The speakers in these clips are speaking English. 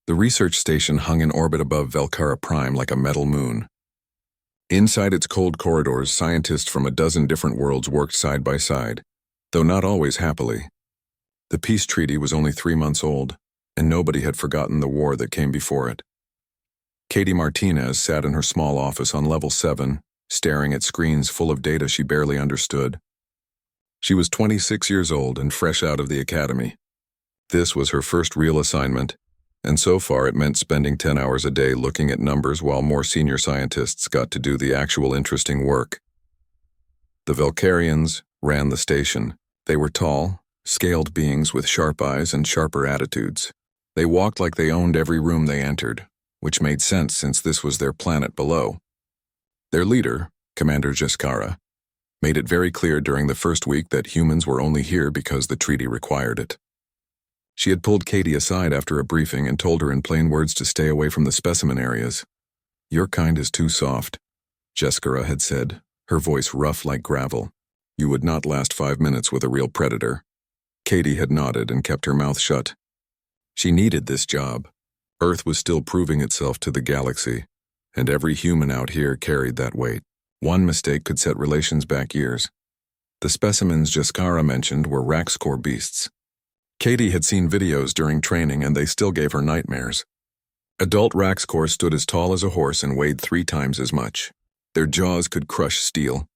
The research station hung in orbit above Velcara Prime like a metal moon. Inside its cold corridors, scientists from a dozen different worlds worked side by side, though not always happily. The peace treaty was only 3 months old, and nobody had forgotten the war that came before it. Katie Martinez sat in her small office on level 7, staring at screens full of data she barely understood. She was 26 years old and fresh out of the academy. This was her first real assignment, and so far it meant spending 10 hours a day looking at numbers while more senior scientists got to do the actual interesting work. The Velcarians ran the station. They were tall, scaled beings with sharp eyes and sharper attitudes. They walked like they owned every room they entered, which made sense since this was their planet below. Their leader, Commander Jaskara, made it very clear during the first week that humans were only here because the treaty required it. She had pulled Katie aside after a briefing and told her in plain words to stay away from the specimen areas. "Your kind is too soft," Jaskara had said, her voice rough like gravel. "You would not last 5 minutes with a real predator." Katie had nodded and kept her mouth shut. She needed this job. Earth was still proving itself to the galaxy, and every human out here carried that weight. One mistake could set relations back years. The specimens Jaskara mentioned were Raxcore beasts. Katie had seen videos during training and they still gave her nightmares. Adult Raxcore stood as tall as a horse and weighed 3 times as much. Their jaws could crush steel.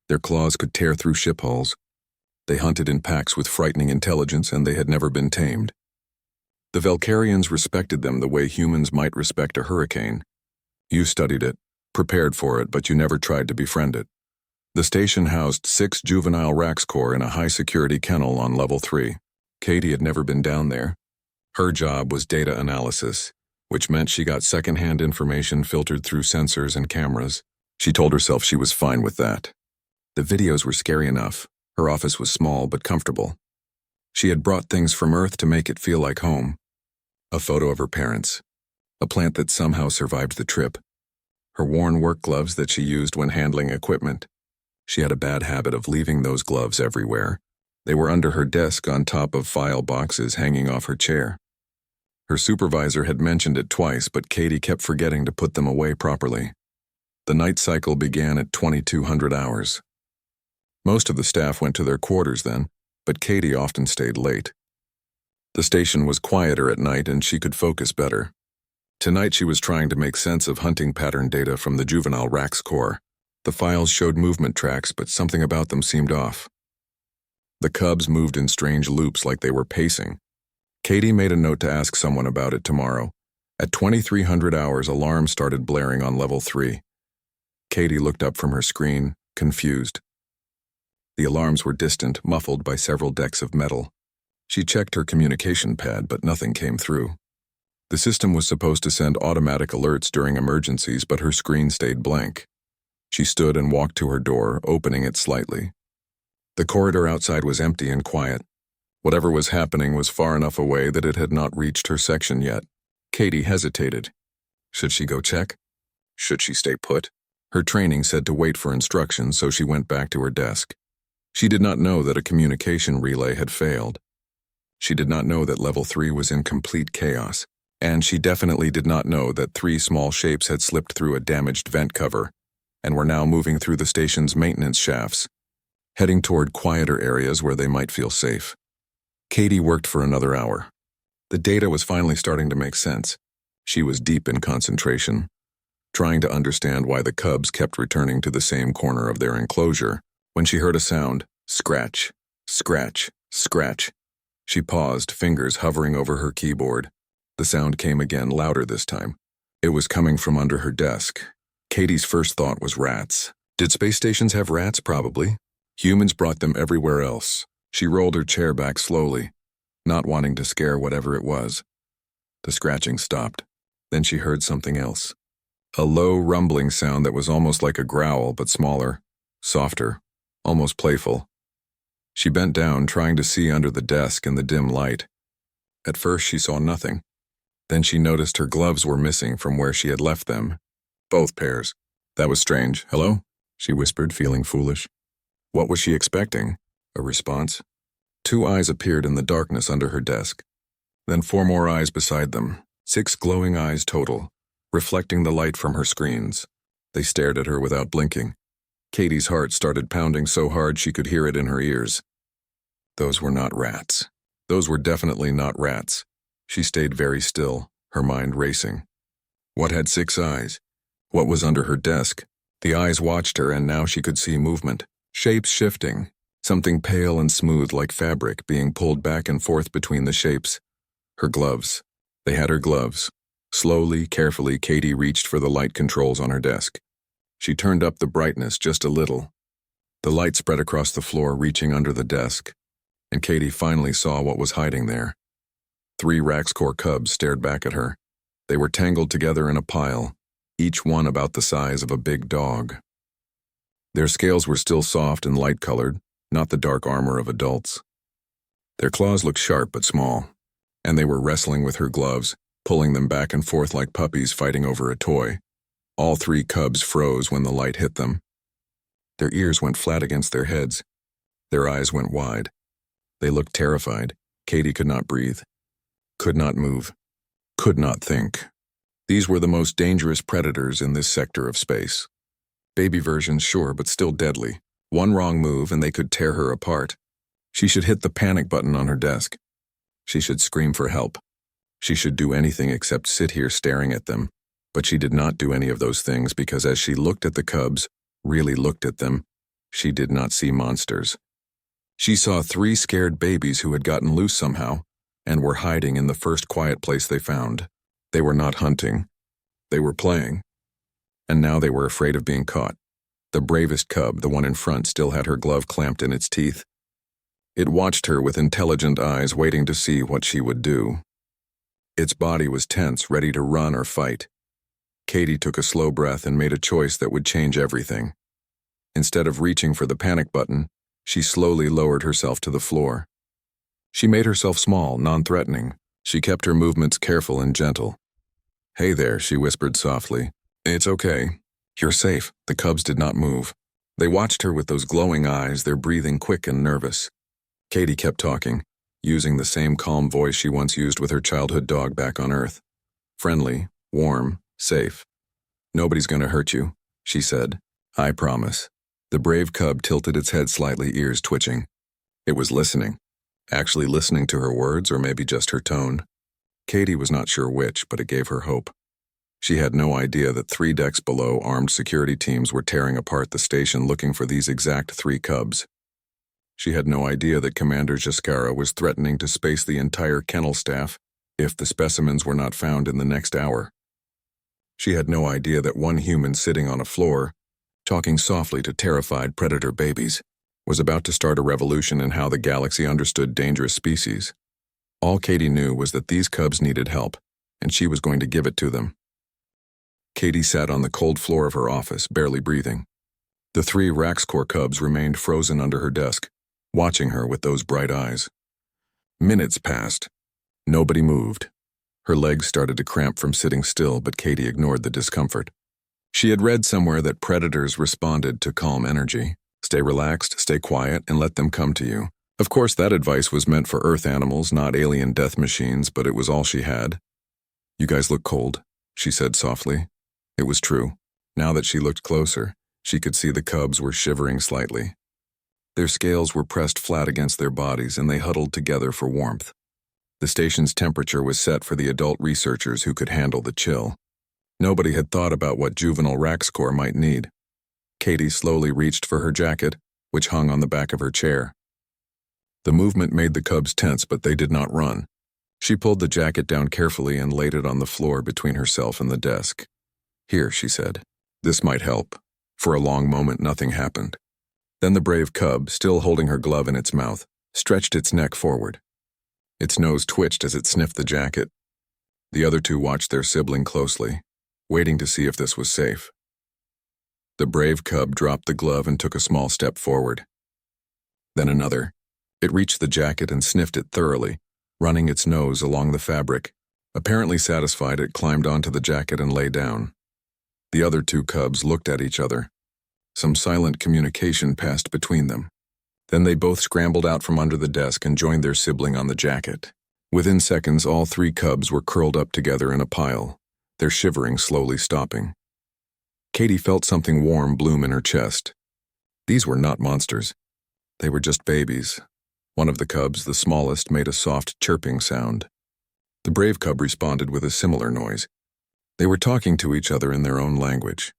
Their claws could tear through ship hulls. They hunted in packs with frightening intelligence and they had never been tamed. The Velcarians respected them the way humans might respect a hurricane. You studied it, prepared for it, but you never tried to befriend it. The station housed 6 juvenile Raxcore in a high-security kennel on level 3. Katie had never been down there. Her job was data analysis, which meant she got second-hand information filtered through sensors and cameras. She told herself she was fine with that. The videos were scary enough. Her office was small but comfortable. She had brought things from Earth to make it feel like home. A photo of her parents. A plant that somehow survived the trip. Her worn work gloves that she used when handling equipment. She had a bad habit of leaving those gloves everywhere. They were under her desk on top of file boxes hanging off her chair. Her supervisor had mentioned it twice, but Katie kept forgetting to put them away properly. The night cycle began at 2200 hours. Most of the staff went to their quarters then, but Katie often stayed late. The station was quieter at night and she could focus better. Tonight she was trying to make sense of hunting pattern data from the juvenile Raxcore. The files showed movement tracks, but something about them seemed off. The cubs moved in strange loops like they were pacing. Katie made a note to ask someone about it tomorrow. At 2300 hours, alarms started blaring on level 3. Katie looked up from her screen, confused. The alarms were distant, muffled by several decks of metal. She checked her communication pad, but nothing came through. The system was supposed to send automatic alerts during emergencies, but her screen stayed blank. She stood and walked to her door, opening it slightly. The corridor outside was empty and quiet. Whatever was happening was far enough away that it had not reached her section yet. Katie hesitated. Should she go check? Should she stay put? Her training said to wait for instructions, so she went back to her desk. She did not know that a communication relay had failed. She did not know that level 3 was in complete chaos, and she definitely did not know that 3 small shapes had slipped through a damaged vent cover and were now moving through the station's maintenance shafts, heading toward quieter areas where they might feel safe. Katie worked for another hour. The data was finally starting to make sense. She was deep in concentration, trying to understand why the cubs kept returning to the same corner of their enclosure, when she heard a sound, scratch, scratch, scratch. She paused, fingers hovering over her keyboard. The sound came again, louder this time. It was coming from under her desk. Katie's first thought was rats. Did space stations have rats? Probably. Humans brought them everywhere else. She rolled her chair back slowly, not wanting to scare whatever it was. The scratching stopped. Then she heard something else. A low, rumbling sound that was almost like a growl, but smaller, softer, almost playful. She bent down, trying to see under the desk in the dim light. At first she saw nothing. Then she noticed her gloves were missing from where she had left them. Both pairs. That was strange. Hello? She whispered, feeling foolish. What was she expecting? A response? 2 eyes appeared in the darkness under her desk. Then 4 more eyes beside them, 6 glowing eyes total, reflecting the light from her screens. They stared at her without blinking. Katie's heart started pounding so hard she could hear it in her ears. Those were not rats. Those were definitely not rats. She stayed very still, her mind racing. What had 6 eyes? What was under her desk? The eyes watched her, and now she could see movement, shapes shifting, something pale and smooth like fabric being pulled back and forth between the shapes. Her gloves. They had her gloves. Slowly, carefully, Katie reached for the light controls on her desk. She turned up the brightness just a little. The light spread across the floor, reaching under the desk, and Katie finally saw what was hiding there. 3 Raxcor cubs stared back at her. They were tangled together in a pile, each one about the size of a big dog. Their scales were still soft and light-colored, not the dark armor of adults. Their claws looked sharp but small, and they were wrestling with her gloves, pulling them back and forth like puppies fighting over a toy. All 3 cubs froze when the light hit them. Their ears went flat against their heads. Their eyes went wide. They looked terrified. Katie could not breathe, could not move, could not think. These were the most dangerous predators in this sector of space. Baby versions, sure, but still deadly. One wrong move and they could tear her apart. She should hit the panic button on her desk. She should scream for help. She should do anything except sit here staring at them. But she did not do any of those things because as she looked at the cubs, really looked at them, she did not see monsters. She saw 3 scared babies who had gotten loose somehow and were hiding in the first quiet place they found. They were not hunting. They were playing. And now they were afraid of being caught. The bravest cub, the one in front, still had her glove clamped in its teeth. It watched her with intelligent eyes, waiting to see what she would do. Its body was tense, ready to run or fight. Katie took a slow breath and made a choice that would change everything. Instead of reaching for the panic button, she slowly lowered herself to the floor. She made herself small, non-threatening. She kept her movements careful and gentle. "Hey there," she whispered softly. "It's okay. You're safe." The cubs did not move. They watched her with those glowing eyes, their breathing quick and nervous. Katie kept talking, using the same calm voice she once used with her childhood dog back on Earth. Friendly, warm, safe. "Nobody's going to hurt you," she said. "I promise." The brave cub tilted its head slightly, ears twitching. It was listening. Actually listening to her words, or maybe just her tone. Katie was not sure which, but it gave her hope. She had no idea that 3 decks below, armed security teams were tearing apart the station looking for these exact 3 cubs. She had no idea that Commander Jaskara was threatening to space the entire kennel staff if the specimens were not found in the next hour. She had no idea that one human sitting on a floor, talking softly to terrified predator babies, was about to start a revolution in how the galaxy understood dangerous species. All Katie knew was that these cubs needed help, and she was going to give it to them. Katie sat on the cold floor of her office, barely breathing. The 3 Raxcor cubs remained frozen under her desk, watching her with those bright eyes. Minutes passed. Nobody moved. Her legs started to cramp from sitting still, but Katie ignored the discomfort. She had read somewhere that predators responded to calm energy. Stay relaxed, stay quiet, and let them come to you. Of course, that advice was meant for Earth animals, not alien death machines, but it was all she had. "You guys look cold," she said softly. It was true. Now that she looked closer, she could see the cubs were shivering slightly. Their scales were pressed flat against their bodies, and they huddled together for warmth. The station's temperature was set for the adult researchers who could handle the chill. Nobody had thought about what juvenile Raxcor might need. Katie slowly reached for her jacket, which hung on the back of her chair. The movement made the cubs tense, but they did not run. She pulled the jacket down carefully and laid it on the floor between herself and the desk. "Here," she said. "This might help." For a long moment, nothing happened. Then the brave cub, still holding her glove in its mouth, stretched its neck forward. Its nose twitched as it sniffed the jacket. The other 2 watched their sibling closely, waiting to see if this was safe. The brave cub dropped the glove and took a small step forward. Then another. It reached the jacket and sniffed it thoroughly, running its nose along the fabric. Apparently satisfied, it climbed onto the jacket and lay down. The other 2 cubs looked at each other. Some silent communication passed between them. Then they both scrambled out from under the desk and joined their sibling on the jacket. Within seconds, all 3 cubs were curled up together in a pile, their shivering slowly stopping. Katie felt something warm bloom in her chest. These were not monsters. They were just babies. One of the cubs, the smallest, made a soft chirping sound. The brave cub responded with a similar noise. They were talking to each other in their own language.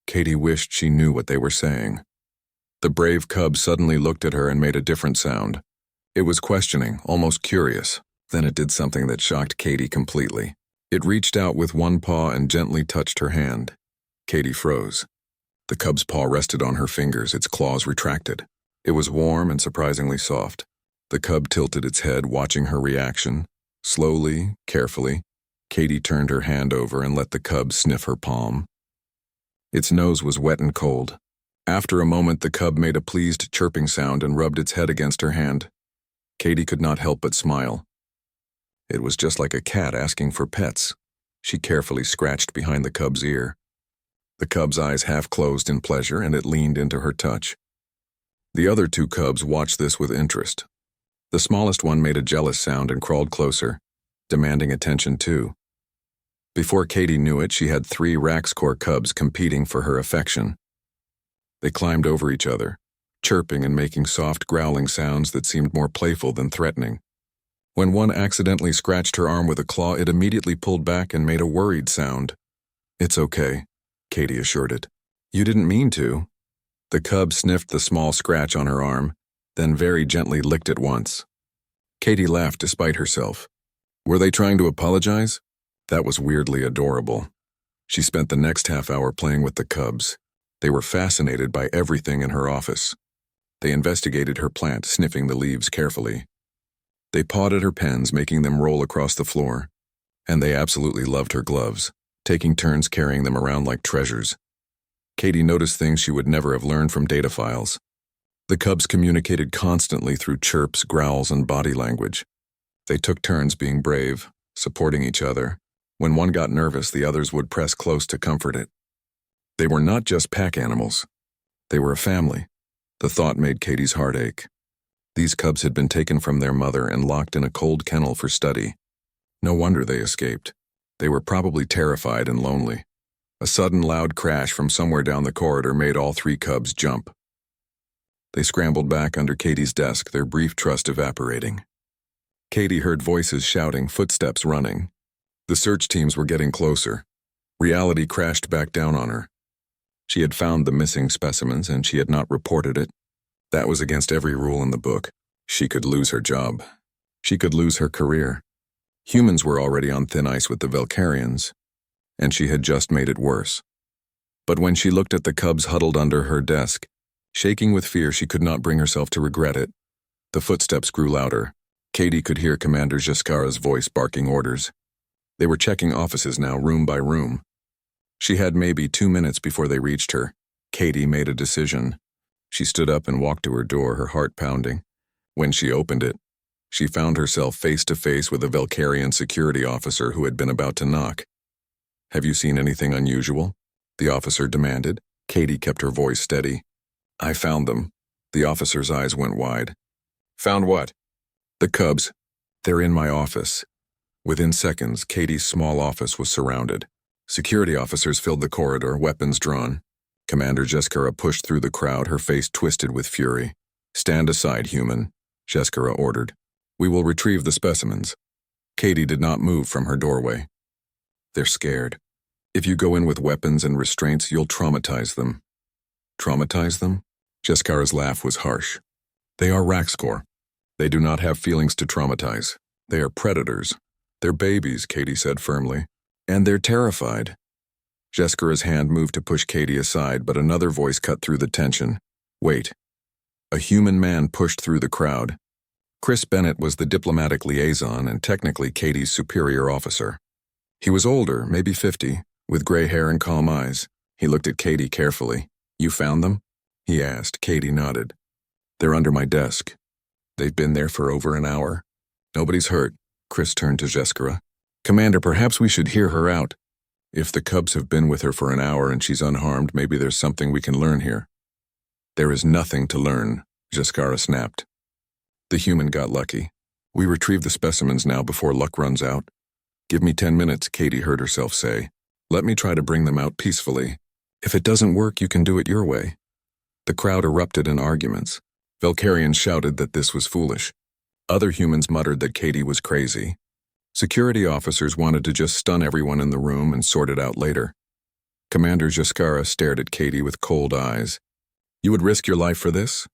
Katie wished she knew what they were saying. The brave cub suddenly looked at her and made a different sound. It was questioning, almost curious. Then it did something that shocked Katie completely. It reached out with one paw and gently touched her hand. Katie froze. The cub's paw rested on her fingers, its claws retracted. It was warm and surprisingly soft. The cub tilted its head, watching her reaction. Slowly, carefully, Katie turned her hand over and let the cub sniff her palm. Its nose was wet and cold. After a moment, the cub made a pleased chirping sound and rubbed its head against her hand. Katie could not help but smile. It was just like a cat asking for pets. She carefully scratched behind the cub's ear. The cub's eyes half closed in pleasure, and it leaned into her touch. The other 2 cubs watched this with interest. The smallest one made a jealous sound and crawled closer, demanding attention too. Before Katie knew it, she had 3 Raxcor cubs competing for her affection. They climbed over each other, chirping and making soft growling sounds that seemed more playful than threatening. When one accidentally scratched her arm with a claw, it immediately pulled back and made a worried sound. "It's okay," Katie assured it. "You didn't mean to." The cub sniffed the small scratch on her arm, then very gently licked it once. Katie laughed despite herself. Were they trying to apologize? That was weirdly adorable. She spent the next half hour playing with the cubs. They were fascinated by everything in her office. They investigated her plant, sniffing the leaves carefully. They pawed at her pens, making them roll across the floor. And they absolutely loved her gloves, taking turns carrying them around like treasures. Katie noticed things she would never have learned from data files. The cubs communicated constantly through chirps, growls, and body language. They took turns being brave, supporting each other. When one got nervous, the others would press close to comfort it. They were not just pack animals. They were a family. The thought made Katie's heart ache. These cubs had been taken from their mother and locked in a cold kennel for study. No wonder they escaped. They were probably terrified and lonely. A sudden loud crash from somewhere down the corridor made all 3 cubs jump. They scrambled back under Katie's desk, their brief trust evaporating. Katie heard voices shouting, footsteps running. The search teams were getting closer. Reality crashed back down on her. She had found the missing specimens, and she had not reported it. That was against every rule in the book. She could lose her job. She could lose her career. Humans were already on thin ice with the Velcarians, and she had just made it worse. But when she looked at the cubs huddled under her desk, shaking with fear, she could not bring herself to regret it. The footsteps grew louder. Katie could hear Commander Jaskara's voice barking orders. They were checking offices now, room by room. She had maybe 2 minutes before they reached her. Katie made a decision. She stood up and walked to her door, her heart pounding. When she opened it, she found herself face to face with a Velcarian security officer who had been about to knock. "Have you seen anything unusual?" the officer demanded. Katie kept her voice steady. "I found them." The officer's eyes went wide. "Found what?" "The cubs. They're in my office." Within seconds, Katie's small office was surrounded. Security officers filled the corridor, weapons drawn. Commander Jaskara pushed through the crowd, her face twisted with fury. "Stand aside, human," Jaskara ordered. "We will retrieve the specimens." Katie did not move from her doorway. "They're scared. If you go in with weapons and restraints, you'll traumatize them." "Traumatize them?" Jaskara's laugh was harsh. "They are Raxcor. They do not have feelings to traumatize. They are predators. They're babies," Katie said firmly. "And they're terrified." Jaskara's hand moved to push Katie aside, but another voice cut through the tension. "Wait." A human man pushed through the crowd. Chris Bennett was the diplomatic liaison and technically Katie's superior officer. He was older, maybe 50, with gray hair and calm eyes. He looked at Katie carefully. "You found them?" he asked. Katie nodded. "They're under my desk. They've been there for over an hour. Nobody's hurt." Chris turned to Jaskara. "Commander, perhaps we should hear her out. If the cubs have been with her for an hour and she's unharmed, maybe there's something we can learn here." "There is nothing to learn," Jaskara snapped. The human got lucky. We retrieve the specimens now before luck runs out. Give me 10 minutes, Katie heard herself say. Let me try to bring them out peacefully. If it doesn't work, you can do it your way. The crowd erupted in arguments. Valkyrians shouted that this was foolish. Other humans muttered that Katie was crazy. Security officers wanted to just stun everyone in the room and sort it out later. Commander Jaskara stared at Katie with cold eyes. You would risk your life for this?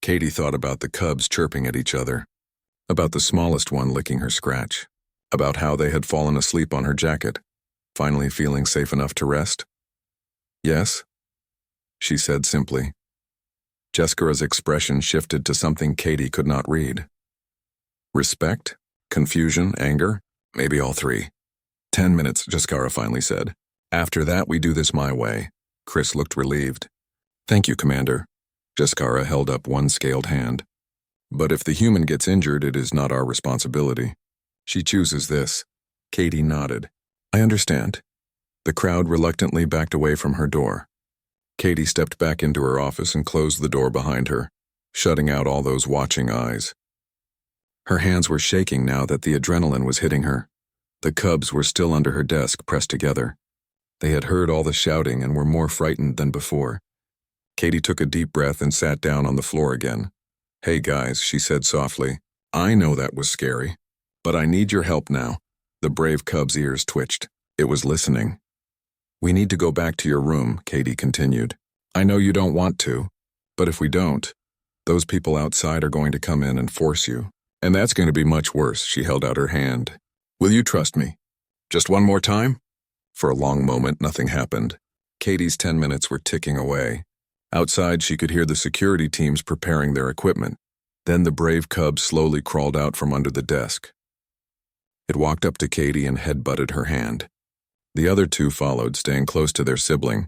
Katie thought about the cubs chirping at each other, about the smallest one licking her scratch, about how they had fallen asleep on her jacket, finally feeling safe enough to rest. Yes, she said simply. Jaskara's expression shifted to something Katie could not read. Respect? Confusion? Anger? Maybe all three. 10 minutes, Jaskara finally said. After that, we do this my way. Chris looked relieved. Thank you, Commander. Jaskara held up one scaled hand. But if the human gets injured, it is not our responsibility. She chooses this. Katie nodded. I understand. The crowd reluctantly backed away from her door. Katie stepped back into her office and closed the door behind her, shutting out all those watching eyes. Her hands were shaking now that the adrenaline was hitting her. The cubs were still under her desk, pressed together. They had heard all the shouting and were more frightened than before. Katie took a deep breath and sat down on the floor again. Hey guys, she said softly. I know that was scary, but I need your help now. The brave cub's ears twitched. It was listening. We need to go back to your room, Katie continued. I know you don't want to, but if we don't, those people outside are going to come in and force you. And that's going to be much worse, she held out her hand. Will you trust me? Just one more time? For a long moment, nothing happened. Katie's 10 minutes were ticking away. Outside, she could hear the security teams preparing their equipment. Then the brave cub slowly crawled out from under the desk. It walked up to Katie and head-butted her hand. The other two followed, staying close to their sibling.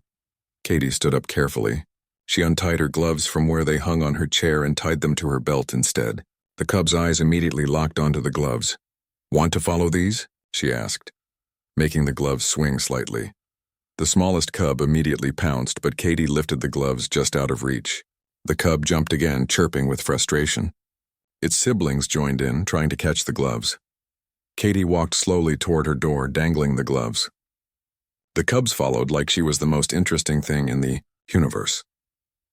Katie stood up carefully. She untied her gloves from where they hung on her chair and tied them to her belt instead. The cub's eyes immediately locked onto the gloves. Want to follow these? She asked, making the gloves swing slightly. The smallest cub immediately pounced, but Katie lifted the gloves just out of reach. The cub jumped again, chirping with frustration. Its siblings joined in, trying to catch the gloves. Katie walked slowly toward her door, dangling the gloves. The cubs followed like she was the most interesting thing in the universe.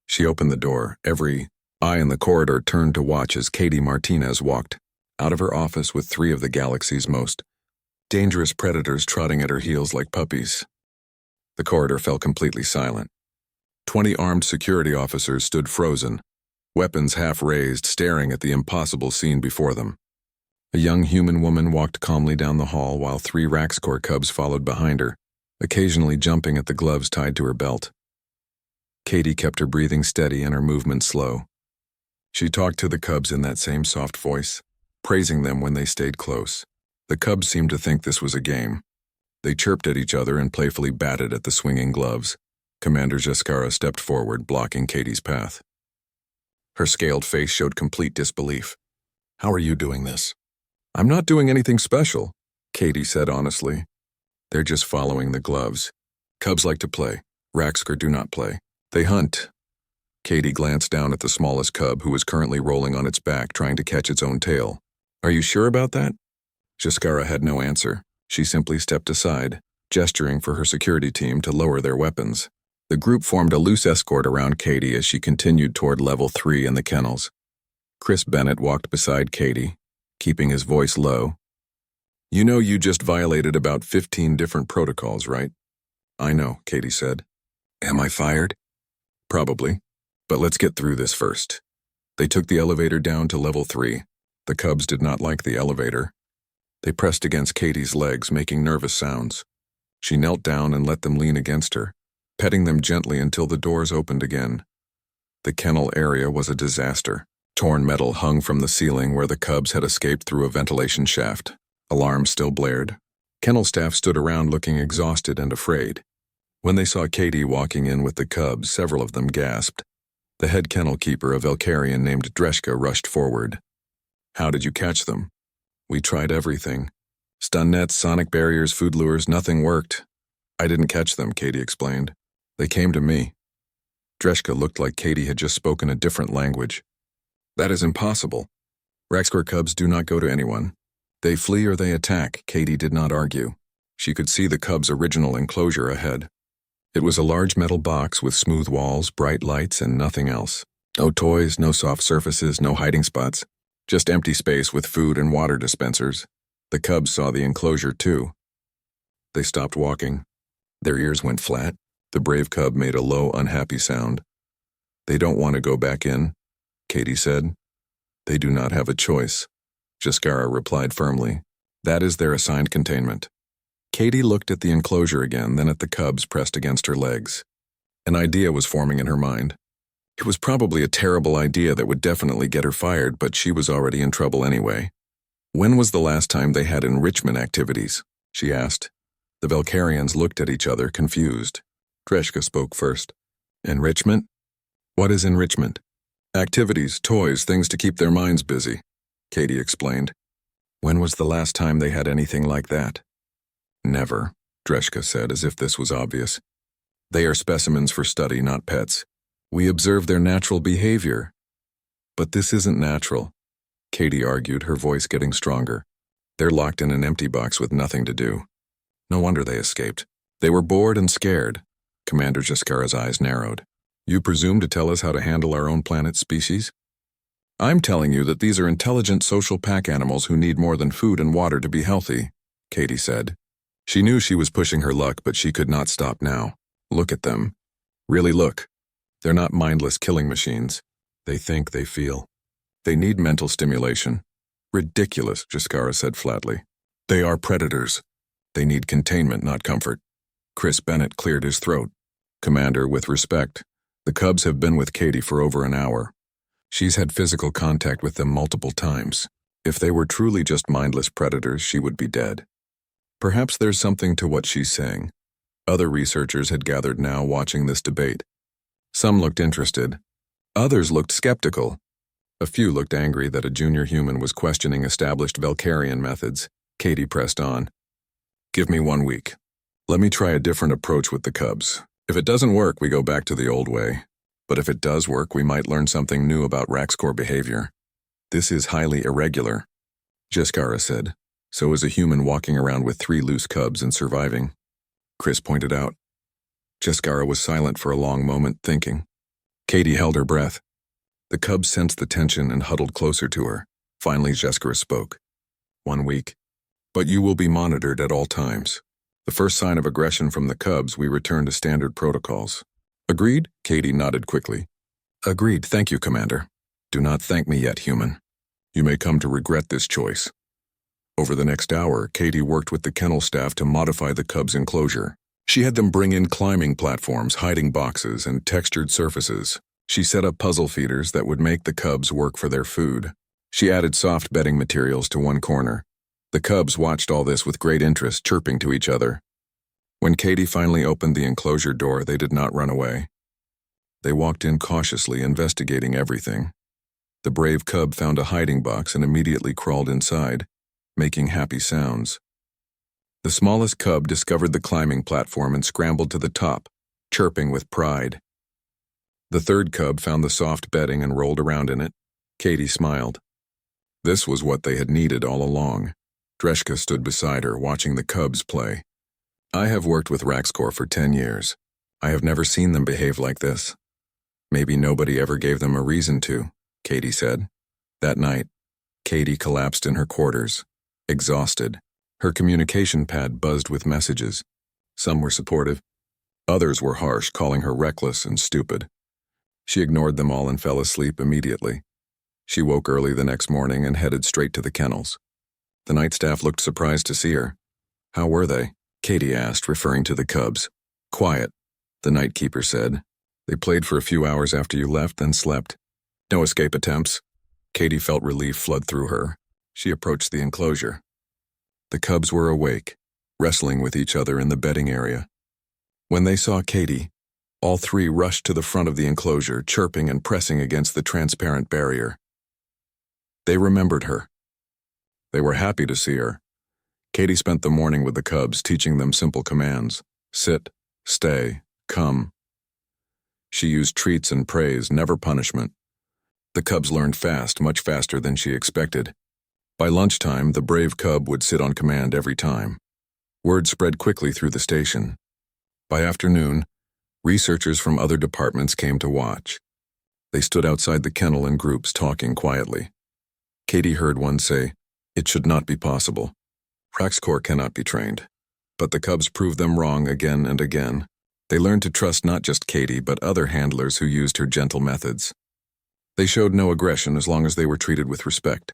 She opened the door. Every eye in the corridor turned to watch as Katie Martinez walked out of her office with 3 of the galaxy's most dangerous predators trotting at her heels like puppies. The corridor fell completely silent. 20 armed security officers stood frozen, weapons half raised, staring at the impossible scene before them. A young human woman walked calmly down the hall while 3 Raxcor cubs followed behind her, occasionally jumping at the gloves tied to her belt. Katie kept her breathing steady and her movement slow. She talked to the cubs in that same soft voice, praising them when they stayed close. The cubs seemed to think this was a game. They chirped at each other and playfully batted at the swinging gloves. Commander Jaskara stepped forward, blocking Katie's path. Her scaled face showed complete disbelief. How are you doing this? I'm not doing anything special, Katie said honestly. They're just following the gloves. Cubs like to play. Raxcor do not play. They hunt. Katie glanced down at the smallest cub, who was currently rolling on its back, trying to catch its own tail. Are you sure about that? Jaskara had no answer. She simply stepped aside, gesturing for her security team to lower their weapons. The group formed a loose escort around Katie as she continued toward Level 3 in the Kennels. Chris Bennett walked beside Katie, keeping his voice low. You know you just violated about 15 different protocols, right? I know, Katie said. Am I fired? Probably. But let's get through this first. They took the elevator down to Level 3. The cubs did not like the elevator. They pressed against Katie's legs, making nervous sounds. She knelt down and let them lean against her, petting them gently until the doors opened again. The kennel area was a disaster. Torn metal hung from the ceiling where the cubs had escaped through a ventilation shaft. Alarms still blared. Kennel staff stood around looking exhausted and afraid. When they saw Katie walking in with the cubs, several of them gasped. The head kennel keeper, a Valkyrian named Dreshka, rushed forward. How did you catch them? We tried everything. Stun nets, sonic barriers, food lures, nothing worked. I didn't catch them, Katie explained. They came to me. Dreshka looked like Katie had just spoken a different language. That is impossible. Raxcor cubs do not go to anyone. They flee or they attack. Katie did not argue. She could see the cubs' original enclosure ahead. It was a large metal box with smooth walls, bright lights, and nothing else. No toys, no soft surfaces, no hiding spots. Just empty space with food and water dispensers. The cubs saw the enclosure too. They stopped walking. Their ears went flat. The brave cub made a low, unhappy sound. They don't want to go back in, Katie said. They do not have a choice. Jaskara replied firmly. That is their assigned containment. Katie looked at the enclosure again, then at the cubs pressed against her legs. An idea was forming in her mind. It was probably a terrible idea that would definitely get her fired, but she was already in trouble anyway. When was the last time they had enrichment activities? She asked. The Velcarians looked at each other, confused. Dreshka spoke first. Enrichment? What is enrichment? Activities, toys, things to keep their minds busy, Katie explained. When was the last time they had anything like that? Never, Dreshka said, as if this was obvious. They are specimens for study, not pets. We observe their natural behavior. But this isn't natural, Katie argued, her voice getting stronger. They're locked in an empty box with nothing to do. No wonder they escaped. They were bored and scared. Commander Jaskara's eyes narrowed. You presume to tell us how to handle our own planet's species? I'm telling you that these are intelligent social pack animals who need more than food and water to be healthy, Katie said. She knew she was pushing her luck, but she could not stop now. Look at them. Really look. They're not mindless killing machines. They think, they feel. They need mental stimulation. Ridiculous, Jaskara said flatly. They are predators. They need containment, not comfort. Chris Bennett cleared his throat. Commander, with respect, the cubs have been with Katie for over an hour. She's had physical contact with them multiple times. If they were truly just mindless predators, she would be dead. Perhaps there's something to what she's saying. Other researchers had gathered now, watching this debate. Some looked interested. Others looked skeptical. A few looked angry that a junior human was questioning established Velcarian methods. Katie pressed on. Give me 1 week. Let me try a different approach with the cubs. If it doesn't work, we go back to the old way. But if it does work, we might learn something new about Raxcor behavior. This is highly irregular, Jaskara said. So is a human walking around with 3 loose cubs and surviving, Chris pointed out. Jaskara was silent for a long moment, thinking. Katie held her breath. The cubs sensed the tension and huddled closer to her. Finally, Jaskara spoke. 1 week. But you will be monitored at all times. The first sign of aggression from the cubs, we return to standard protocols. Agreed? Katie nodded quickly. Agreed, thank you, Commander. Do not thank me yet, human. You may come to regret this choice. Over the next hour, Katie worked with the kennel staff to modify the cubs' enclosure. She had them bring in climbing platforms, hiding boxes, and textured surfaces. She set up puzzle feeders that would make the cubs work for their food. She added soft bedding materials to one corner. The cubs watched all this with great interest, chirping to each other. When Katie finally opened the enclosure door, they did not run away. They walked in cautiously, investigating everything. The brave cub found a hiding box and immediately crawled inside, making happy sounds. The smallest cub discovered the climbing platform and scrambled to the top, chirping with pride. The third cub found the soft bedding and rolled around in it. Katie smiled. This was what they had needed all along. Dreshka stood beside her, watching the cubs play. I have worked with Raxcor for 10 years. I have never seen them behave like this. Maybe nobody ever gave them a reason to, Katie said. That night, Katie collapsed in her quarters, exhausted. Her communication pad buzzed with messages. Some were supportive. Others were harsh, calling her reckless and stupid. She ignored them all and fell asleep immediately. She woke early the next morning and headed straight to the kennels. The night staff looked surprised to see her. How were they? Katie asked, referring to the cubs. Quiet, the night keeper said. They played for a few hours after you left, then slept. No escape attempts. Katie felt relief flood through her. She approached the enclosure. The cubs were awake, wrestling with each other in the bedding area. When they saw Katie, all 3 rushed to the front of the enclosure, chirping and pressing against the transparent barrier. They remembered her. They were happy to see her. Katie spent the morning with the cubs, teaching them simple commands. Sit, stay, come. She used treats and praise, never punishment. The cubs learned fast, much faster than she expected. By lunchtime, the brave cub would sit on command every time. Word spread quickly through the station. By afternoon, researchers from other departments came to watch. They stood outside the kennel in groups, talking quietly. Katie heard one say, "It should not be possible. Raxcor cannot be trained." But the cubs proved them wrong again and again. They learned to trust not just Katie, but other handlers who used her gentle methods. They showed no aggression as long as they were treated with respect.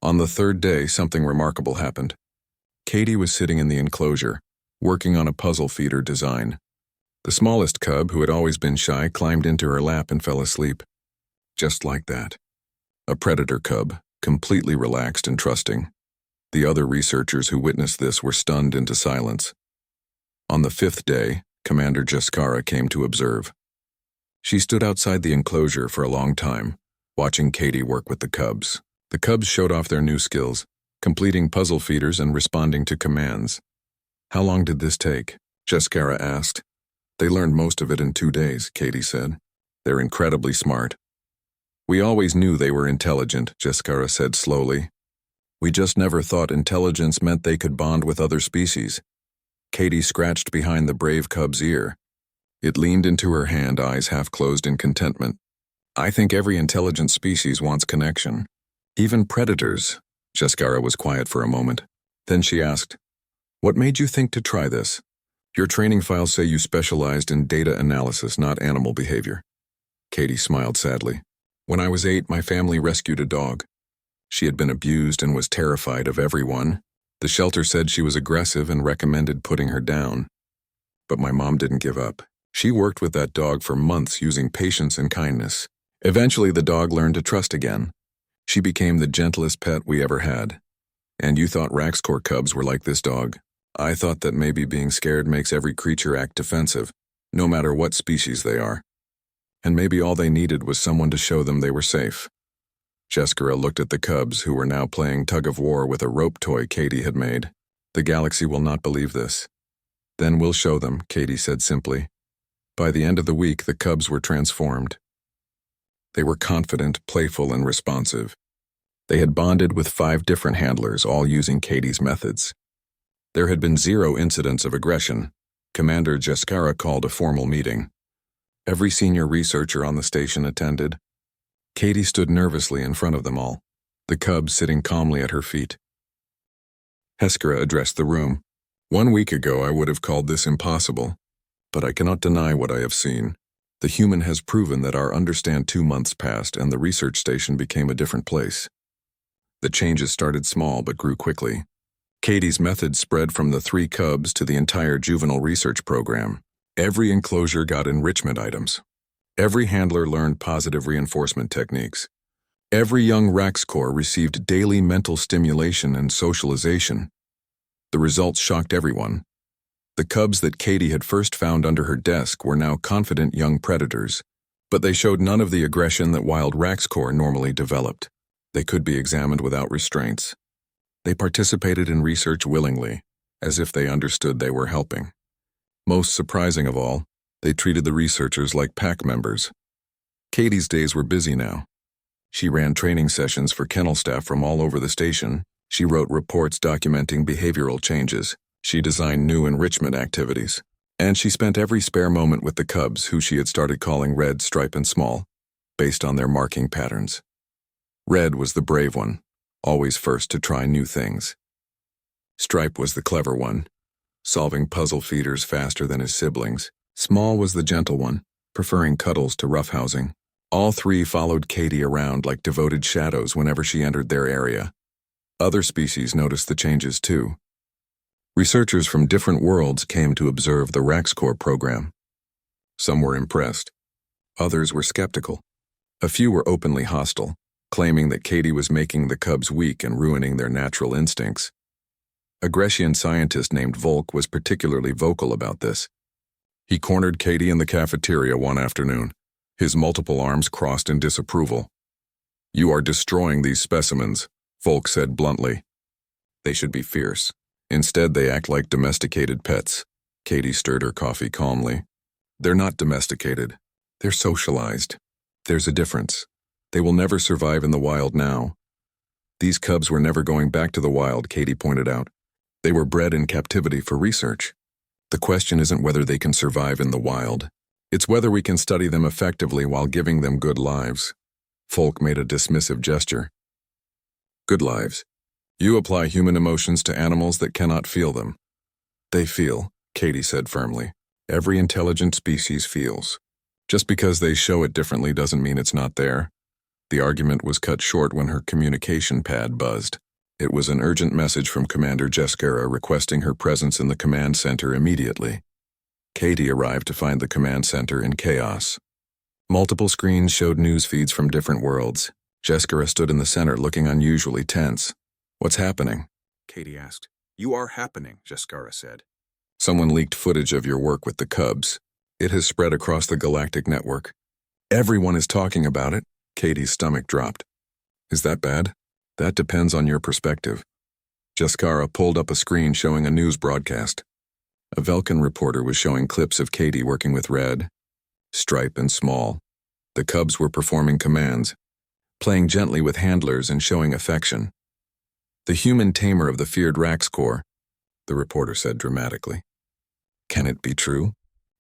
On the third day, something remarkable happened. Katie was sitting in the enclosure, working on a puzzle feeder design. The smallest cub, who had always been shy, climbed into her lap and fell asleep. Just like that. A predator cub, completely relaxed and trusting. The other researchers who witnessed this were stunned into silence. On the fifth day, Commander Jaskara came to observe. She stood outside the enclosure for a long time, watching Katie work with the cubs. The cubs showed off their new skills, completing puzzle feeders and responding to commands. "How long did this take?" Jaskara asked. "They learned most of it in 2 days," Katie said. "They're incredibly smart." "We always knew they were intelligent," Jaskara said slowly. "We just never thought intelligence meant they could bond with other species." Katie scratched behind the brave cub's ear. It leaned into her hand, eyes half closed in contentment. "I think every intelligent species wants connection. Even predators." Jaskara was quiet for a moment. Then she asked, "What made you think to try this? Your training files say you specialized in data analysis, not animal behavior." Katie smiled sadly. "When I was 8, my family rescued a dog. She had been abused and was terrified of everyone. The shelter said she was aggressive and recommended putting her down. But my mom didn't give up. She worked with that dog for months using patience and kindness. Eventually, the dog learned to trust again. She became the gentlest pet we ever had. And you thought Raxcor cubs were like this dog. I thought that maybe being scared makes every creature act defensive, no matter what species they are. And maybe all they needed was someone to show them they were safe." Jaskara looked at the cubs, who were now playing tug-of-war with a rope toy Katie had made. "The galaxy will not believe this." "Then we'll show them," Katie said simply. By the end of the week, the cubs were transformed. They were confident, playful, and responsive. They had bonded with 5 different handlers, all using Katie's methods. There had been 0 incidents of aggression. Commander Jaskara called a formal meeting. Every senior researcher on the station attended. Katie stood nervously in front of them all, the cubs sitting calmly at her feet. Heskara addressed the room. "1 week ago I would have called this impossible, but I cannot deny what I have seen. The human has proven that our understand 2 months passed and the research station became a different place. The changes started small but grew quickly. Katie's methods spread from the 3 cubs to the entire juvenile research program. Every enclosure got enrichment items. Every handler learned positive reinforcement techniques. Every young Raxcor received daily mental stimulation and socialization. The results shocked everyone. The cubs that Katie had first found under her desk were now confident young predators, but they showed none of the aggression that wild Raxcor normally developed. They could be examined without restraints. They participated in research willingly, as if they understood they were helping. Most surprising of all, they treated the researchers like pack members. Katie's days were busy now. She ran training sessions for kennel staff from all over the station. She wrote reports documenting behavioral changes. She designed new enrichment activities. And she spent every spare moment with the cubs, who she had started calling Red, Stripe, and Small, based on their marking patterns. Red was the brave one, always first to try new things. Stripe was the clever one, solving puzzle feeders faster than his siblings. Small was the gentle one, preferring cuddles to roughhousing. All 3 followed Katie around like devoted shadows whenever she entered their area. Other species noticed the changes too. Researchers from different worlds came to observe the Raxcor program. Some were impressed. Others were skeptical. A few were openly hostile, claiming that Katie was making the cubs weak and ruining their natural instincts. A Grecian scientist named Volk was particularly vocal about this. He cornered Katie in the cafeteria one afternoon, his multiple arms crossed in disapproval. "You are destroying these specimens," Volk said bluntly. "They should be fierce. Instead, they act like domesticated pets." Katie stirred her coffee calmly. "They're not domesticated. They're socialized. There's a difference. They will never survive in the wild now. These cubs were never going back to the wild, Katie pointed out. They were bred in captivity for research. The question isn't whether they can survive in the wild. It's whether we can study them effectively while giving them good lives. Folk made a dismissive gesture. Good lives. You apply human emotions to animals that cannot feel them. They feel, Katie said firmly. Every intelligent species feels. Just because they show it differently doesn't mean it's not there. The argument was cut short when her communication pad buzzed. It was an urgent message from Commander Jeskara requesting her presence in the command center immediately. Katie arrived to find the command center in chaos. Multiple screens showed news feeds from different worlds. Jeskara stood in the center looking unusually tense. What's happening? Katie asked. You are happening, Jeskara said. Someone leaked footage of your work with the Cubs. It has spread across the galactic network. Everyone is talking about it. Katie's stomach dropped. Is that bad? That depends on your perspective. Jeskara pulled up a screen showing a news broadcast. A Velkan reporter was showing clips of Katie working with Red, Stripe, and Small. The Cubs were performing commands, playing gently with handlers and showing affection. The human tamer of the feared Raxcor, the reporter said dramatically. Can it be true?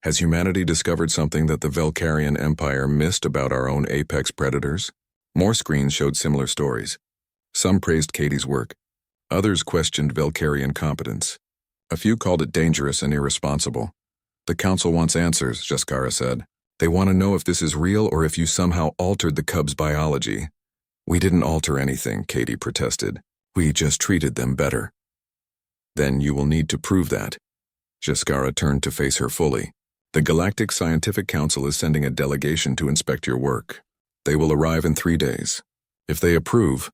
Has humanity discovered something that the Velkarian Empire missed about our own apex predators? More screens showed similar stories. Some praised Katie's work. Others questioned Velkarian competence. A few called it dangerous and irresponsible. The council wants answers, Jeskara said. They want to know if this is real or if you somehow altered the Cubs' biology. We didn't alter anything, Katie protested. We just treated them better. Then you will need to prove that. Jeskara turned to face her fully. The Galactic Scientific Council is sending a delegation to inspect your work. They will arrive in 3 days. If they approve,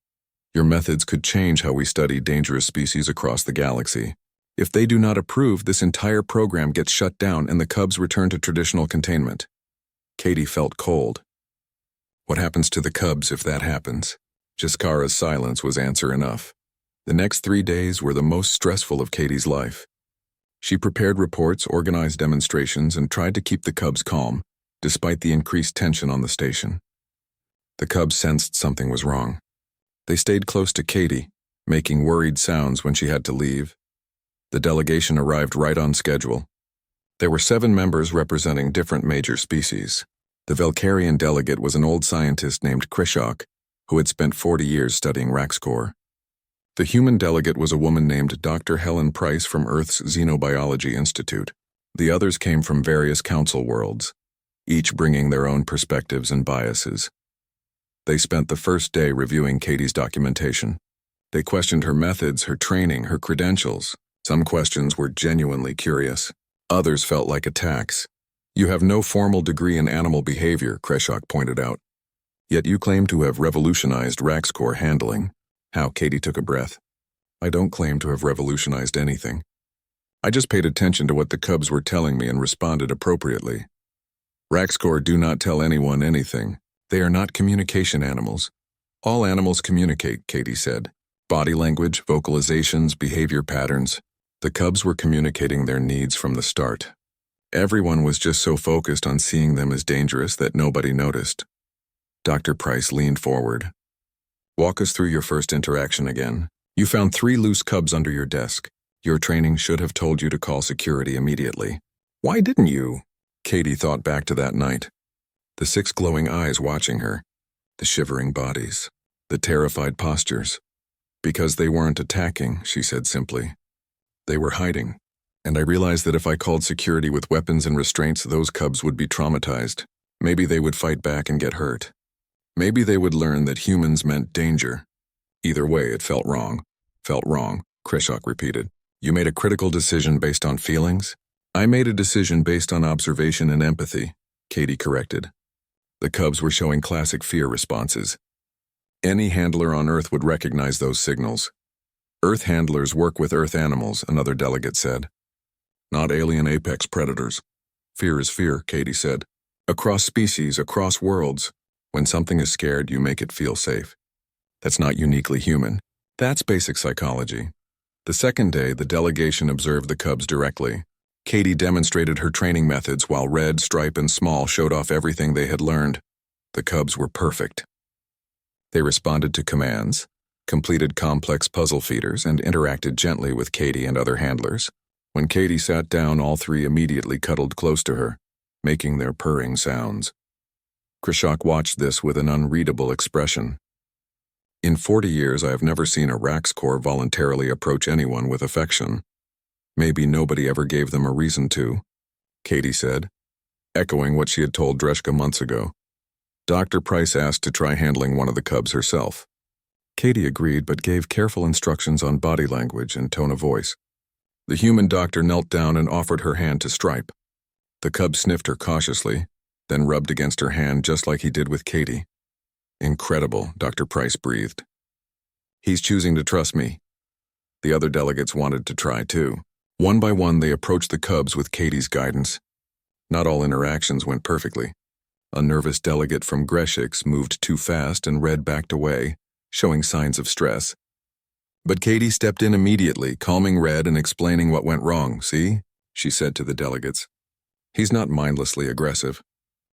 your methods could change how we study dangerous species across the galaxy. If they do not approve, this entire program gets shut down and the Cubs return to traditional containment. Katie felt cold. What happens to the Cubs if that happens? Jeskara's silence was answer enough. The next 3 days were the most stressful of Katie's life. She prepared reports, organized demonstrations, and tried to keep the Cubs calm, despite the increased tension on the station. The Cubs sensed something was wrong. They stayed close to Katie, making worried sounds when she had to leave. The delegation arrived right on schedule. There were 7 members representing different major species. The Velkarian delegate was an old scientist named Krishok, who had spent 40 years studying Raxcor. The human delegate was a woman named Dr. Helen Price from Earth's Xenobiology Institute. The others came from various council worlds, each bringing their own perspectives and biases. They spent the first day reviewing Katie's documentation. They questioned her methods, her training, her credentials. Some questions were genuinely curious. Others felt like attacks. You have no formal degree in animal behavior, Kreshok pointed out. Yet you claim to have revolutionized Raxcor handling. How? Katie took a breath. I don't claim to have revolutionized anything. I just paid attention to what the Cubs were telling me and responded appropriately. Raxcor do not tell anyone anything. They are not communication animals. All animals communicate, Katie said. Body language, vocalizations, behavior patterns. The Cubs were communicating their needs from the start. Everyone was just so focused on seeing them as dangerous that nobody noticed. Dr. Price leaned forward. Walk us through your first interaction again. You found 3 loose Cubs under your desk. Your training should have told you to call security immediately. Why didn't you? Katie thought back to that night. The 6 glowing eyes watching her. The shivering bodies. The terrified postures. Because they weren't attacking, she said simply. They were hiding. And I realized that if I called security with weapons and restraints, those Cubs would be traumatized. Maybe they would fight back and get hurt. Maybe they would learn that humans meant danger. Either way, it felt wrong. Felt wrong, Kreshok repeated. You made a critical decision based on feelings? I made a decision based on observation and empathy, Katie corrected. The Cubs were showing classic fear responses. Any handler on Earth would recognize those signals. Earth handlers work with Earth animals, another delegate said. Not alien apex predators. Fear is fear, Katie said. Across species, across worlds. When something is scared, you make it feel safe. That's not uniquely human. That's basic psychology. The second day, the delegation observed the Cubs directly. Katie demonstrated her training methods while Red, Stripe, and Small showed off everything they had learned. The Cubs were perfect. They responded to commands, completed complex puzzle feeders, and interacted gently with Katie and other handlers. When Katie sat down, all three immediately cuddled close to her, making their purring sounds. Krishak watched this with an unreadable expression. In 40 years, I have never seen a Raxcor voluntarily approach anyone with affection. Maybe nobody ever gave them a reason to, Katie said, echoing what she had told Dreshka months ago. Dr. Price asked to try handling one of the cubs herself. Katie agreed but gave careful instructions on body language and tone of voice. The human doctor knelt down and offered her hand to Stripe. The cub sniffed her cautiously, then rubbed against her hand just like he did with Katie. Incredible, Dr. Price breathed. He's choosing to trust me. The other delegates wanted to try too. One by one, they approached the cubs with Katie's guidance. Not all interactions went perfectly. A nervous delegate from Greshix moved too fast and Red backed away, showing signs of stress. But Katie stepped in immediately, calming Red and explaining what went wrong. See, she said to the delegates. He's not mindlessly aggressive.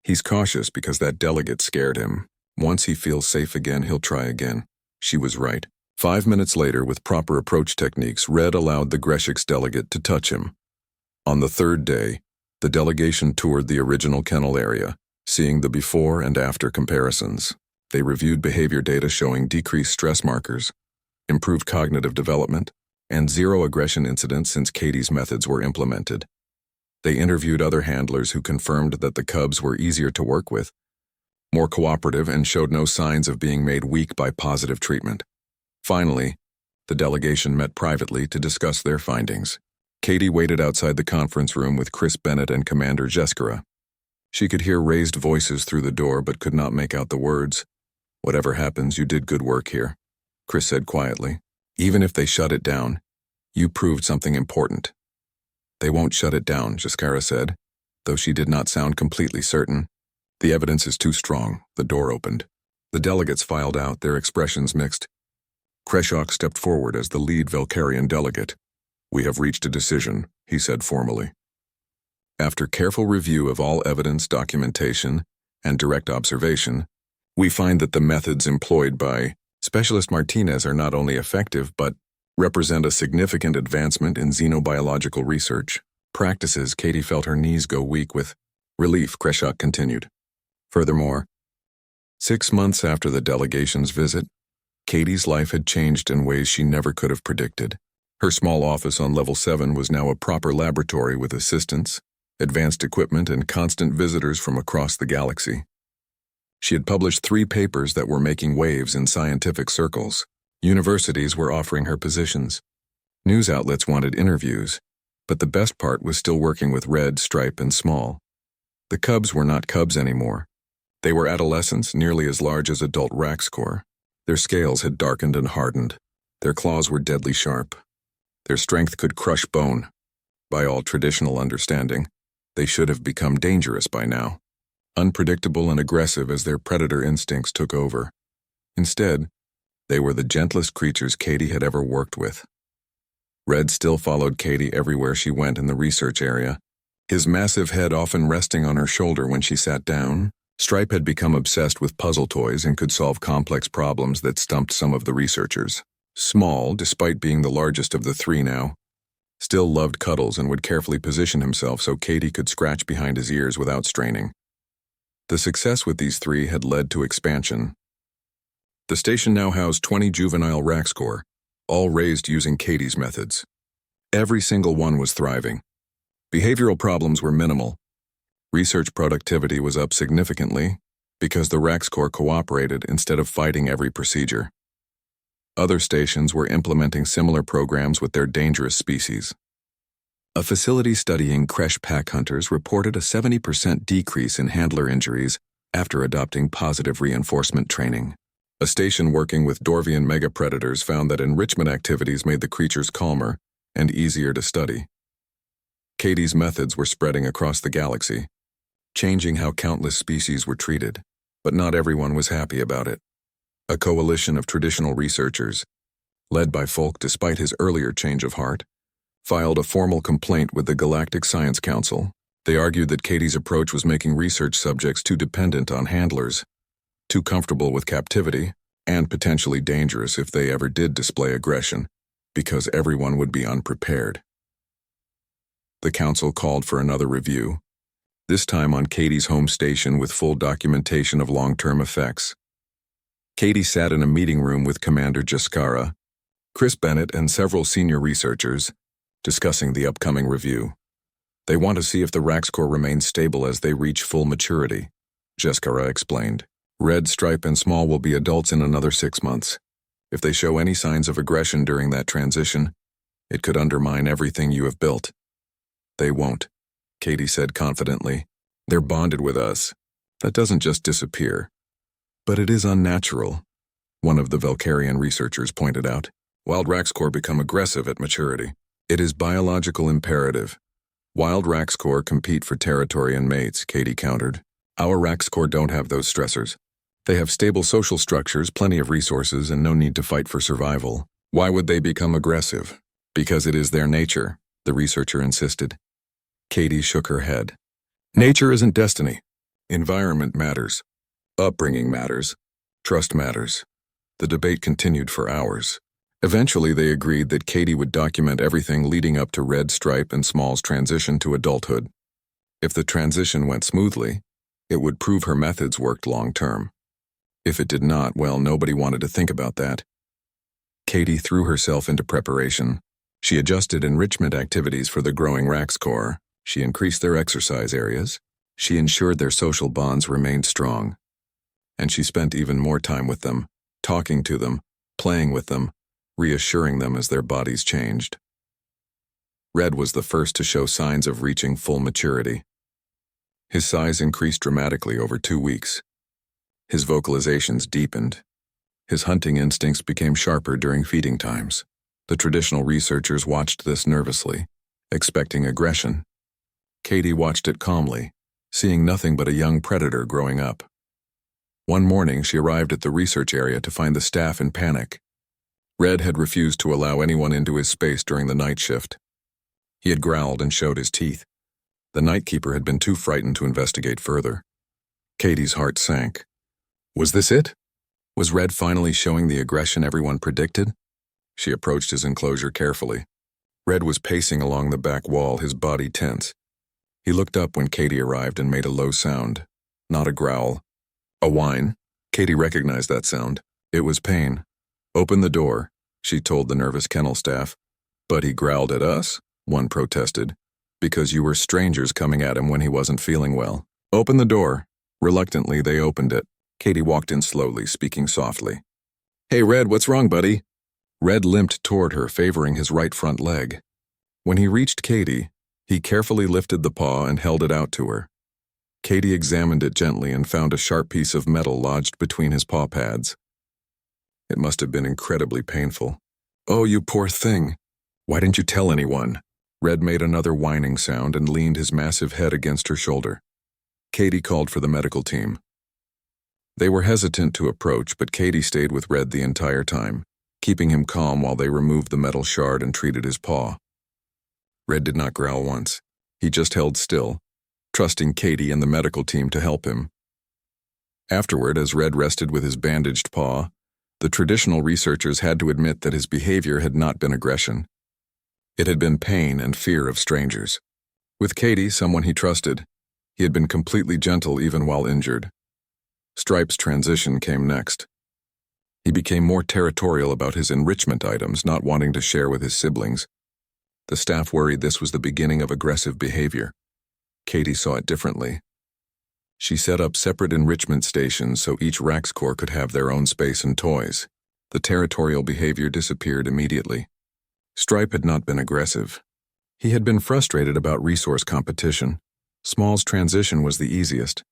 He's cautious because that delegate scared him. Once he feels safe again, he'll try again. She was right. 5 minutes later, with proper approach techniques, Red allowed the Greshix delegate to touch him. On the third day, the delegation toured the original kennel area, seeing the before and after comparisons. They reviewed behavior data showing decreased stress markers, improved cognitive development, and zero aggression incidents since Katie's methods were implemented. They interviewed other handlers who confirmed that the cubs were easier to work with, more cooperative, and showed no signs of being made weak by positive treatment. Finally, the delegation met privately to discuss their findings. Katie waited outside the conference room with Chris Bennett and Commander Jeskara. She could hear raised voices through the door but could not make out the words. Whatever happens, you did good work here, Chris said quietly. Even if they shut it down, you proved something important. They won't shut it down, Jeskara said, though she did not sound completely certain. The evidence is too strong. The door opened. The delegates filed out, their expressions mixed. Kreshak stepped forward as the lead Velkarian delegate. We have reached a decision, he said formally. After careful review of all evidence, documentation, and direct observation, we find that the methods employed by Specialist Martinez are not only effective but represent a significant advancement in xenobiological research. Practices. Katie felt her knees go weak with relief, Kreshak continued. Furthermore, 6 months after the delegation's visit, Katie's life had changed in ways she never could have predicted. Her small office on level 7 was now a proper laboratory with assistants, advanced equipment, and constant visitors from across the galaxy. She had published 3 papers that were making waves in scientific circles. Universities were offering her positions. News outlets wanted interviews, but the best part was still working with Red, Stripe, and Small. The cubs were not cubs anymore. They were adolescents nearly as large as adult Raxcor. Their scales had darkened and hardened. Their claws were deadly sharp. Their strength could crush bone. By all traditional understanding, they should have become dangerous by now, unpredictable and aggressive as their predator instincts took over. Instead, they were the gentlest creatures Katie had ever worked with. Red still followed Katie everywhere she went in the research area, his massive head often resting on her shoulder when she sat down. Stripe had become obsessed with puzzle toys and could solve complex problems that stumped some of the researchers. Small, despite being the largest of the 3 now, still loved cuddles and would carefully position himself so Katie could scratch behind his ears without straining. The success with these 3 had led to expansion. The station now housed 20 juvenile Raxcor, all raised using Katie's methods. Every single one was thriving. Behavioral problems were minimal. Research productivity was up significantly because the Raxcor cooperated instead of fighting every procedure. Other stations were implementing similar programs with their dangerous species. A facility studying Kresh pack hunters reported a 70% decrease in handler injuries after adopting positive reinforcement training. A station working with Dorvian megapredators found that enrichment activities made the creatures calmer and easier to study. Katie's methods were spreading across the galaxy, changing how countless species were treated, but not everyone was happy about it. A coalition of traditional researchers, led by Folk despite his earlier change of heart, filed a formal complaint with the Galactic Science Council. They argued that Katie's approach was making research subjects too dependent on handlers, too comfortable with captivity, and potentially dangerous if they ever did display aggression, because everyone would be unprepared. The council called for another review, this time on Katie's home station with full documentation of long-term effects. Katie sat in a meeting room with Commander Jaskara, Chris Bennett, and several senior researchers, discussing the upcoming review. They want to see if the Raxcor remains stable as they reach full maturity, Jaskara explained. Red, Stripe, and Small will be adults in another 6 months. If they show any signs of aggression during that transition, it could undermine everything you have built. They won't, Katie said confidently. They're bonded with us. That doesn't just disappear. But it is unnatural, one of the Valkyrian researchers pointed out. Wild Raxcor become aggressive at maturity. It is biological imperative. Wild Raxcor compete for territory and mates, Katie countered. Our Raxcor don't have those stressors. They have stable social structures, plenty of resources, and no need to fight for survival. Why would they become aggressive? Because it is their nature, the researcher insisted. Katie shook her head. Nature isn't destiny. Environment matters. Upbringing matters. Trust matters. The debate continued for hours. Eventually, they agreed that Katie would document everything leading up to Red, Stripe, and Small's transition to adulthood. If the transition went smoothly, it would prove her methods worked long-term. If it did not, well, nobody wanted to think about that. Katie threw herself into preparation. She adjusted enrichment activities for the growing Raxcor. She increased their exercise areas. She ensured their social bonds remained strong. And she spent even more time with them, talking to them, playing with them, reassuring them as their bodies changed. Red was the first to show signs of reaching full maturity. His size increased dramatically over 2 weeks. His vocalizations deepened. His hunting instincts became sharper during feeding times. The traditional researchers watched this nervously, expecting aggression. Katie watched it calmly, seeing nothing but a young predator growing up. One morning, she arrived at the research area to find the staff in panic. Red had refused to allow anyone into his space during the night shift. He had growled and showed his teeth. The Nightkeeper had been too frightened to investigate further. Katie's heart sank. Was this it? Was Red finally showing the aggression everyone predicted? She approached his enclosure carefully. Red was pacing along the back wall, his body tense. He looked up when Katie arrived and made a low sound. Not a growl. A whine. Katie recognized that sound. It was pain. Open the door, she told the nervous kennel staff. But he growled at us, one protested, because you were strangers coming at him when he wasn't feeling well. Open the door. Reluctantly, they opened it. Katie walked in slowly, speaking softly. Hey, Red, what's wrong, buddy? Red limped toward her, favoring his right front leg. When he reached Katie, he carefully lifted the paw and held it out to her. Katie examined it gently and found a sharp piece of metal lodged between his paw pads. It must have been incredibly painful. Oh, you poor thing. Why didn't you tell anyone? Red made another whining sound and leaned his massive head against her shoulder. Katie called for the medical team. They were hesitant to approach, but Katie stayed with Red the entire time, keeping him calm while they removed the metal shard and treated his paw. Red did not growl once. He just held still, trusting Katie and the medical team to help him. Afterward, as Red rested with his bandaged paw, the traditional researchers had to admit that his behavior had not been aggression. It had been pain and fear of strangers. With Katie, someone he trusted, he had been completely gentle even while injured. Stripe's transition came next. He became more territorial about his enrichment items, not wanting to share with his siblings. The staff worried this was the beginning of aggressive behavior. Katie saw it differently. She set up separate enrichment stations so each Raxcor could have their own space and toys. The territorial behavior disappeared immediately. Stripe had not been aggressive. He had been frustrated about resource competition. Small's transition was the easiest.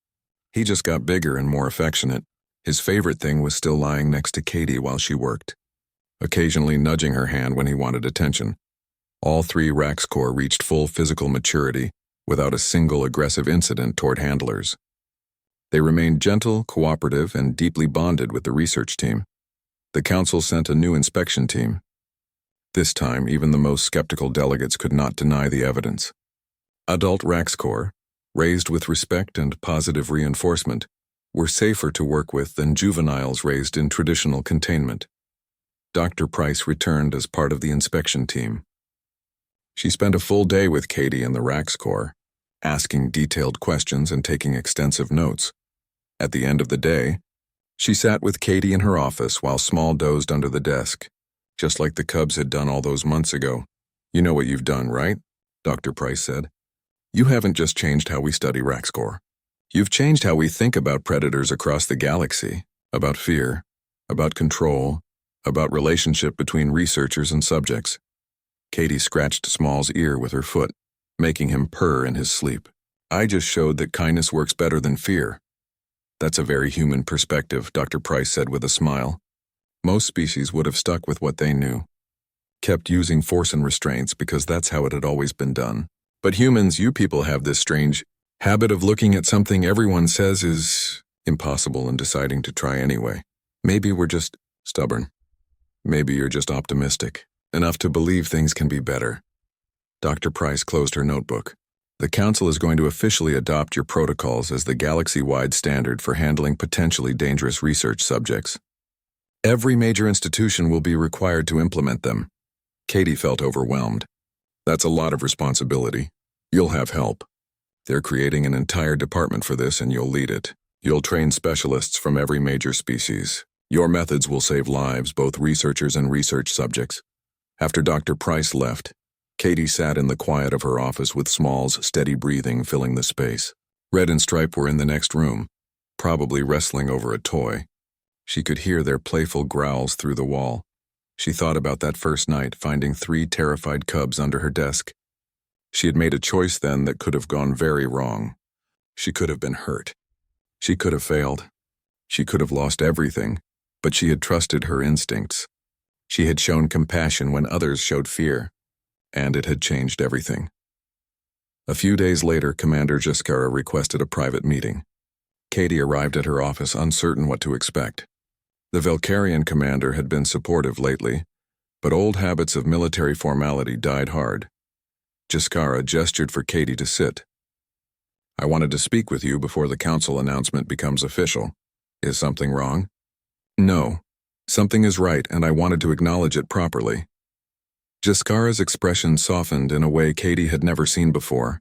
He just got bigger and more affectionate. His favorite thing was still lying next to Katie while she worked, occasionally nudging her hand when he wanted attention. All 3 Raxcor reached full physical maturity without a single aggressive incident toward handlers. They remained gentle, cooperative, and deeply bonded with the research team. The council sent a new inspection team. This time, even the most skeptical delegates could not deny the evidence. Adult Raxcor, raised with respect and positive reinforcement, were safer to work with than juveniles raised in traditional containment. Dr. Price returned as part of the inspection team. She spent a full day with Katie and the Rax Corps, asking detailed questions and taking extensive notes. At the end of the day, she sat with Katie in her office while Small dozed under the desk, just like the Cubs had done all those months ago. "You know what you've done, right?" Dr. Price said. "You haven't just changed how we study Rax Corps. You've changed how we think about predators across the galaxy, about fear, about control, about relationship between researchers and subjects." Katie scratched Small's ear with her foot, making him purr in his sleep. "I just showed that kindness works better than fear." "That's a very human perspective," Dr. Price said with a smile. "Most species would have stuck with what they knew, kept using force and restraints because that's how it had always been done. But humans, you people have this strange habit of looking at something everyone says is impossible and deciding to try anyway. Maybe we're just stubborn. Maybe you're just optimistic, enough to believe things can be better." Dr. Price closed her notebook. "The Council is going to officially adopt your protocols as the galaxy-wide standard for handling potentially dangerous research subjects. Every major institution will be required to implement them." Katie felt overwhelmed. "That's a lot of responsibility. You'll have help. They're creating an entire department for this and you'll lead it. You'll train specialists from every major species. Your methods will save lives, both researchers and research subjects." After Dr. Price left, Katie sat in the quiet of her office with Small's steady breathing filling the space. Red and Stripe were in the next room, probably wrestling over a toy. She could hear their playful growls through the wall. She thought about that first night, finding 3 terrified cubs under her desk. She had made a choice then that could have gone very wrong. She could have been hurt. She could have failed. She could have lost everything, but she had trusted her instincts. She had shown compassion when others showed fear, and it had changed everything. A few days later, Commander Jaskara requested a private meeting. Katie arrived at her office uncertain what to expect. The Velcarian commander had been supportive lately, but old habits of military formality died hard. Jaskara gestured for Katie to sit. "I wanted to speak with you before the council announcement becomes official. Is something wrong?" "No. Something is right, and I wanted to acknowledge it properly." Jaskara's expression softened in a way Katie had never seen before.